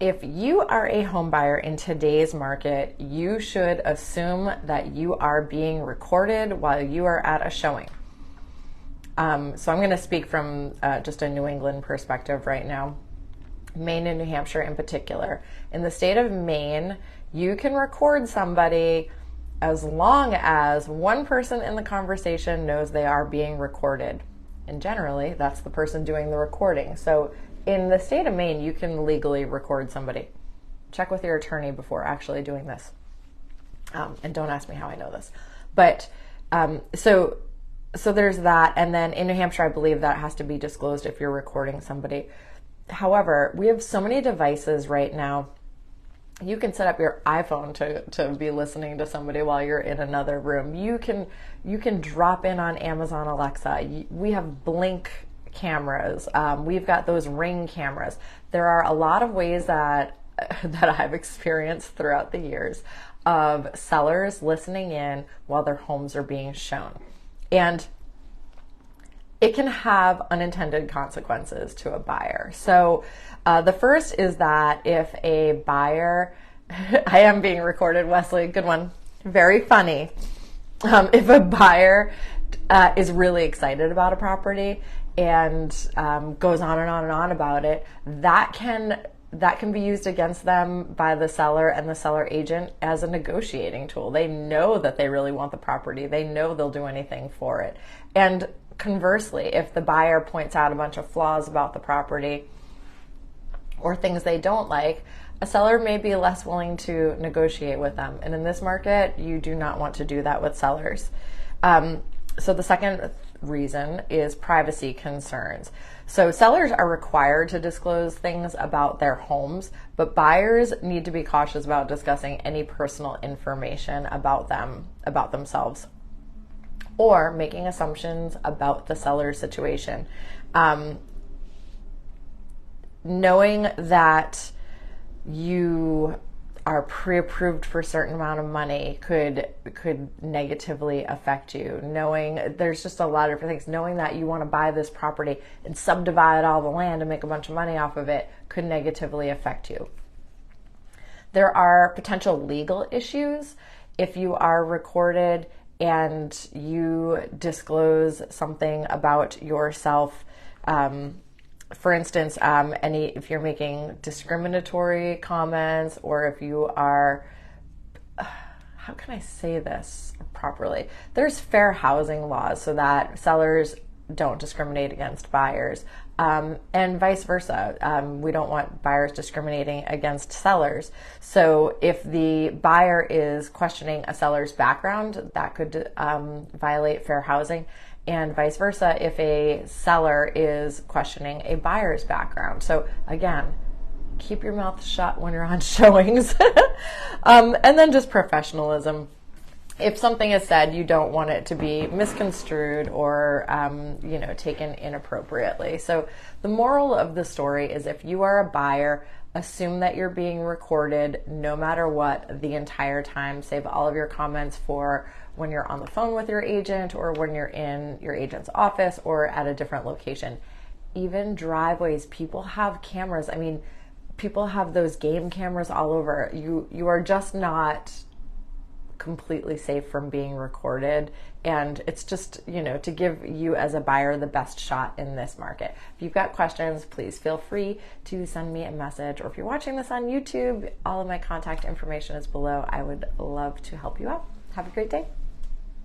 If you are a home buyer in today's market, you should assume that you are being recorded while you are at a showing. So I'm going to speak from just a New England perspective right now, Maine and New Hampshire in particular. In the state of Maine, you can record somebody as long as one person in the conversation knows they are being recorded. And generally, that's the person doing the recording. So in the state of Maine, you can legally record somebody. Check with your attorney before actually doing this. And don't ask me how I know this. But so there's that. And then in New Hampshire, I believe that has to be disclosed if you're recording somebody. However, we have so many devices right now. You can set up your iPhone to be listening to somebody while you're in another room. You can drop in on Amazon Alexa. We have Blink cameras. We've got those Ring cameras. There are a lot of ways that I've experienced throughout the years of sellers listening in while their homes are being shown. And it can have unintended consequences to a buyer. So the first is that if a buyer, I am being recorded, Wesley, good one, very funny. If a buyer is really excited about a property and goes on and on and on about it, that can be used against them by the seller and the seller agent as a negotiating tool. They know that they really want the property. They know they'll do anything for it. And conversely, if the buyer points out a bunch of flaws about the property or things they don't like, a seller may be less willing to negotiate with them. And in this market, you do not want to do that with sellers. So the second reason is privacy concerns. So sellers are required to disclose things about their homes, but buyers need to be cautious about discussing any personal information about themselves, or making assumptions about the seller's situation. Knowing that you are pre-approved for a certain amount of money could negatively affect you. Knowing there's just a lot of different things. Knowing that you want to buy this property and subdivide all the land and make a bunch of money off of it could negatively affect you. There are potential legal issues if you are recorded and you disclose something about yourself. For instance, if you're making discriminatory comments, or if you are, how can I say this properly? There's fair housing laws so that sellers don't discriminate against buyers, and vice versa. We don't want buyers discriminating against sellers. So if the buyer is questioning a seller's background, that could violate fair housing. And vice versa if a seller is questioning a buyer's background. So again, keep your mouth shut when you're on showings. And then just professionalism. If something is said, you don't want it to be misconstrued or taken inappropriately. So the moral of the story is, if you are a buyer, assume that you're being recorded no matter what the entire time. Save all of your comments for when you're on the phone with your agent, or when you're in your agent's office or at a different location. Even driveways, people have cameras. I mean, people have those game cameras all over. You are just not completely safe from being recorded. And it's just, to give you as a buyer the best shot in this market. If you've got questions, please feel free to send me a message. Or if you're watching this on YouTube, all of my contact information is below. I would love to help you out. Have a great day.